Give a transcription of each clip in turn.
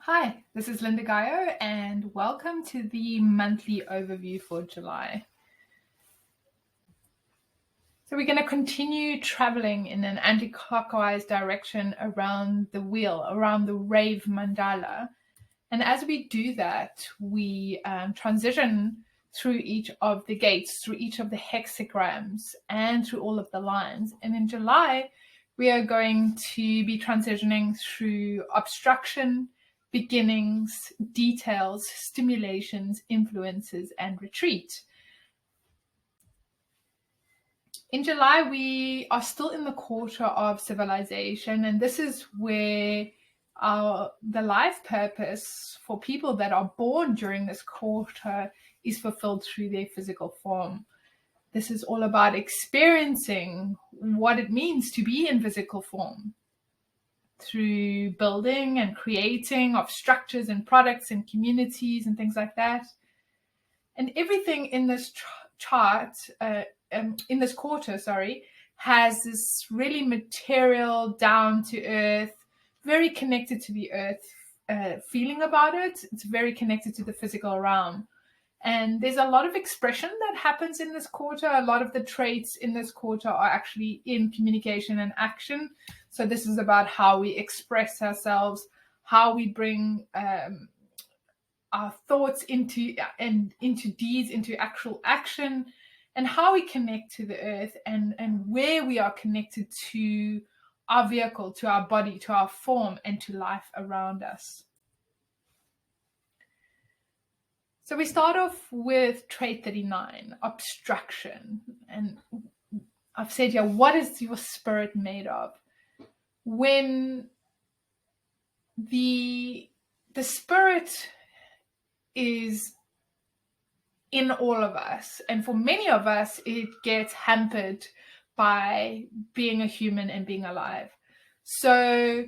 Hi, this is Lynda Gaiao, and welcome to the monthly overview for July. So we're going to continue traveling in an anti-clockwise direction around the wheel, around the rave mandala. And as we do that, we transition through each of the gates, through each of the hexagrams, and through all of the lines. And in July, we are going to be transitioning through obstruction, beginnings, details, stimulations, influences, and retreat. In July, we are still in the quarter of civilization, and this is where the life purpose for people that are born during this quarter is fulfilled through their physical form. This is all about experiencing what it means to be in physical form through building and creating of structures and products and communities and things like that. And everything in this in this quarter, has this really material, down to earth, very connected to the earth feeling about it. It's very connected to the physical realm. And there's a lot of expression that happens in this quarter. A lot of the traits in this quarter are actually in communication and action. So this is about how we express ourselves, how we bring our thoughts into deeds, into actual action, and how we connect to the earth and where we are connected to our vehicle, to our body, to our form, and to life around us. So we start off with trait 39, obstruction. And I've said here, what is your spirit made of? When the spirit is in all of us, and for many of us, it gets hampered by being a human and being alive. So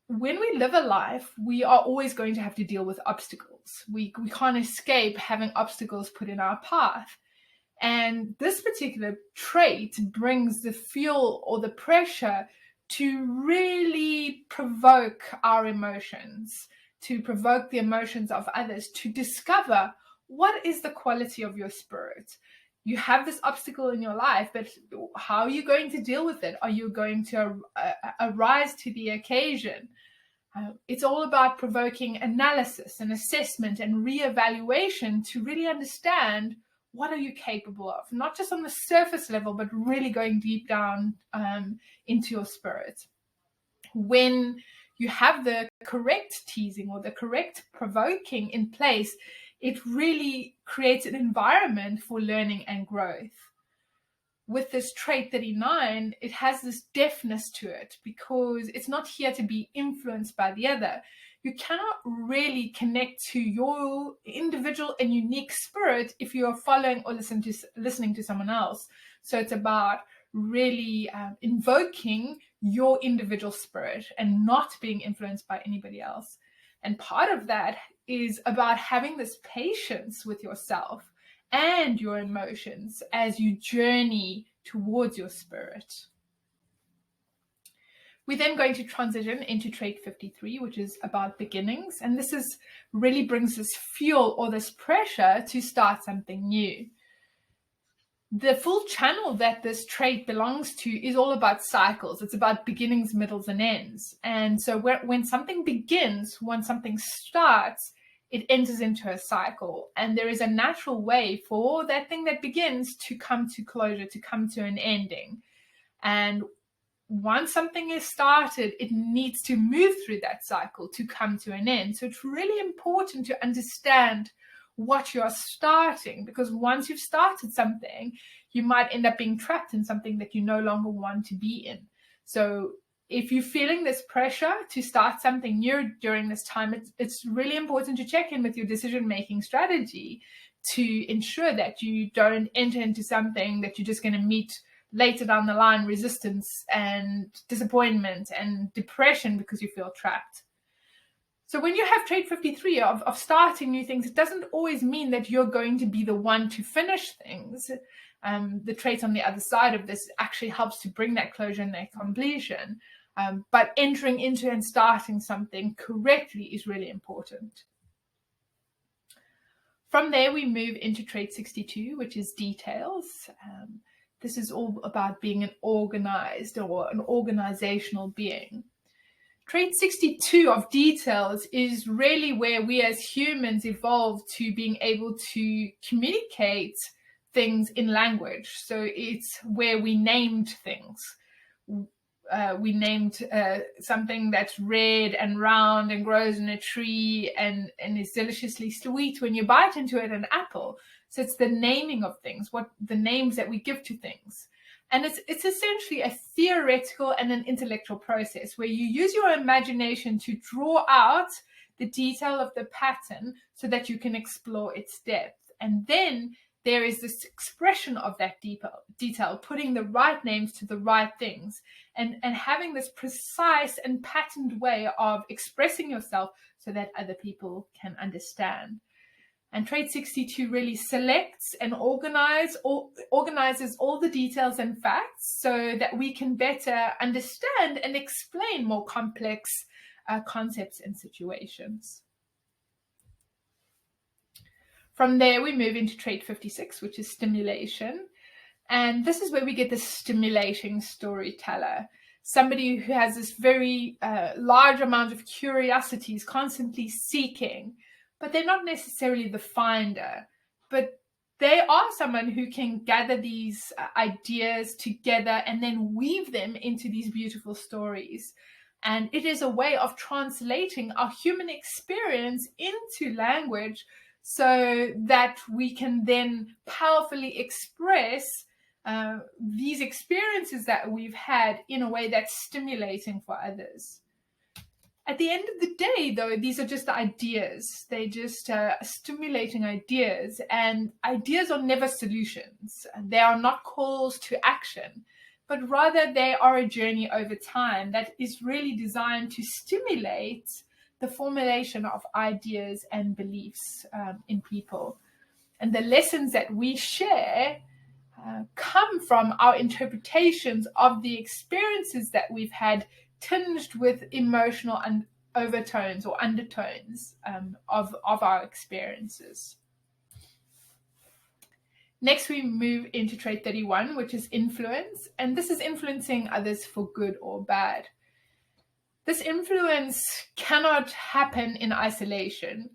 when we live a life, we are always going to have to deal with obstacles. We can't escape having obstacles put in our path. And this particular trait brings the fuel or the pressure to really provoke our emotions, to provoke the emotions of others, to discover what is the quality of your spirit. You have this obstacle in your life, but how are you going to deal with it? Are you going to arise to the occasion? It's all about provoking analysis and assessment and reevaluation to really understand what are you capable of, not just on the surface level, but really going deep down into your spirit. When you have the correct teasing or the correct provoking in place, it really creates an environment for learning and growth. With this trait 39, it has this deafness to it because it's not here to be influenced by the other. You cannot really connect to your individual and unique spirit if you are following or listening to someone else. So it's about really invoking your individual spirit and not being influenced by anybody else. And part of that is about having this patience with yourself and your emotions as you journey towards your spirit. We're then going to transition into trait 53, which is about beginnings. And this really brings this fuel or this pressure to start something new. The full channel that this trait belongs to is all about cycles. It's about beginnings, middles, and ends. And so when something begins, when something starts, it enters into a cycle. And there is a natural way for that thing that begins to come to closure, to come to an ending. And once something is started, it needs to move through that cycle to come to an end. So it's really important to understand what you're starting, because once you've started something, you might end up being trapped in something that you no longer want to be in. So if you're feeling this pressure to start something new during this time, it's really important to check in with your decision-making strategy to ensure that you don't enter into something that you're just going to meet later down the line, resistance and disappointment and depression because you feel trapped. So when you have trait 53 of starting new things, it doesn't always mean that you're going to be the one to finish things. The trait on the other side of this actually helps to bring that closure and that completion. But entering into and starting something correctly is really important. From there, we move into trait 62, which is details. This is all about being an organized or an organizational being. Trait 62 of details is really where we as humans evolved to being able to communicate things in language. So it's where we named things. We named something that's red and round and grows in a tree and is deliciously sweet when you bite into it, an apple. So it's the naming of things, what the names that we give to things. And it's essentially a theoretical and an intellectual process where you use your imagination to draw out the detail of the pattern so that you can explore its depth. And then there is this expression of that detail, putting the right names to the right things, and having this precise and patterned way of expressing yourself so that other people can understand. And trait 62 really selects and organizes all the details and facts so that we can better understand and explain more complex concepts and situations. From there, we move into trait 56, which is stimulation. And this is where we get the stimulating storyteller. Somebody who has this very large amount of curiosity, is constantly seeking, but they're not necessarily the finder. But they are someone who can gather these ideas together and then weave them into these beautiful stories. And it is a way of translating our human experience into language so that we can then powerfully express these experiences that we've had in a way that's stimulating for others. At the end of the day, though, these are just ideas. They're just stimulating ideas, and ideas are never solutions. They are not calls to action, but rather they are a journey over time that is really designed to stimulate the formulation of ideas and beliefs in people. And the lessons that we share come from our interpretations of the experiences that we've had, tinged with emotional overtones or undertones of our experiences. Next, we move into trait 31, which is influence. And this is influencing others for good or bad. This influence cannot happen in isolation.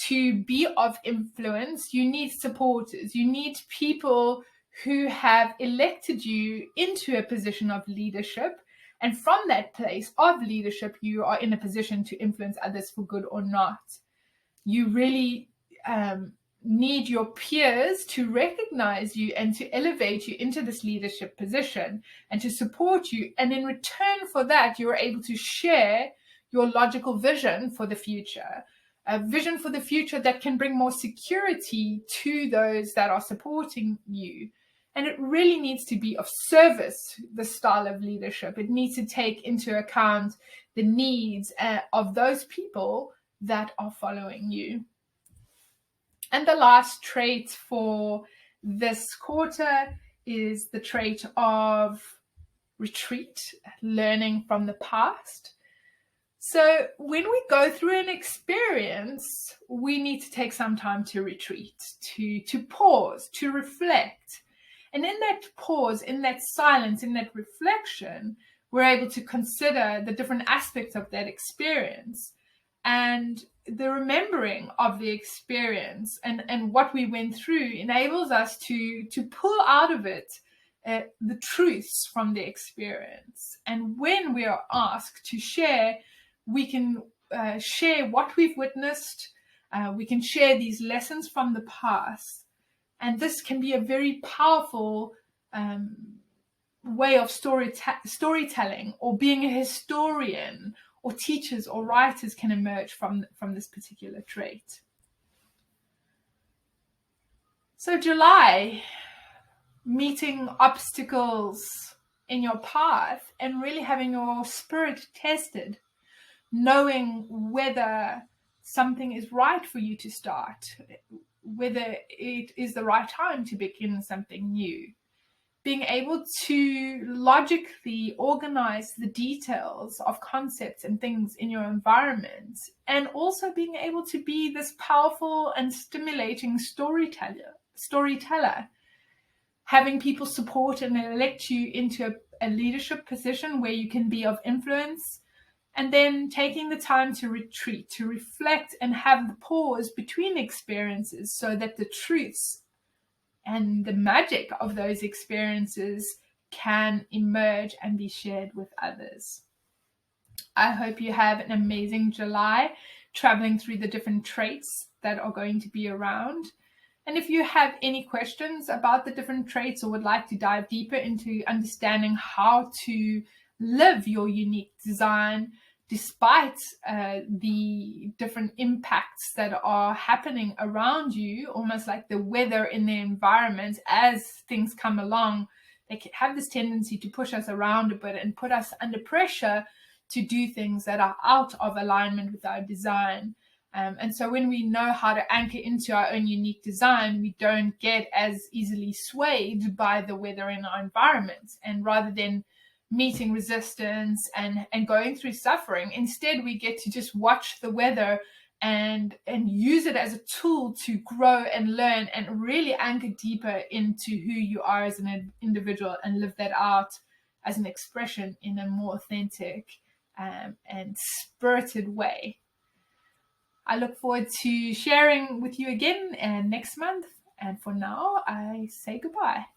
To be of influence, you need supporters. You need people who have elected you into a position of leadership. And from that place of leadership, you are in a position to influence others for good or not. You really need your peers to recognize you and to elevate you into this leadership position and to support you. And in return for that, you're able to share your logical vision for the future, a vision for the future that can bring more security to those that are supporting you. And it really needs to be of service, the style of leadership. It needs to take into account the needs of those people that are following you. And the last trait for this quarter is the trait of retreat, learning from the past. So when we go through an experience, we need to take some time to retreat, to pause, to reflect. And in that pause, in that silence, in that reflection, we're able to consider the different aspects of that experience. And the remembering of the experience and what we went through enables us to pull out of it the truths from the experience. And when we are asked to share, we can share what we've witnessed. We can share these lessons from the past. And this can be a very powerful way of storytelling, or being a historian, or teachers or writers can emerge from this particular trait. So July, meeting obstacles in your path and really having your spirit tested, knowing whether something is right for you to start, whether it is the right time to begin something new. being able to logically organize the details of concepts and things in your environment, and also being able to be this powerful and stimulating storyteller, having people support and elect you into a leadership position where you can be of influence, and then taking the time to retreat, to reflect, and have the pause between experiences so that the truths and the magic of those experiences can emerge and be shared with others. I hope you have an amazing July traveling through the different traits that are going to be around. And if you have any questions about the different traits or would like to dive deeper into understanding how to live your unique design despite the different impacts that are happening around you, almost like the weather in the environment, as things come along, they can have this tendency to push us around a bit and put us under pressure to do things that are out of alignment with our design. And so when we know how to anchor into our own unique design, we don't get as easily swayed by the weather in our environment. And rather than meeting resistance and going through suffering, instead we get to just watch the weather and use it as a tool to grow and learn and really anchor deeper into who you are as an individual and live that out as an expression in a more authentic and spirited way. I look forward to sharing with you again next month. And for now, I say goodbye.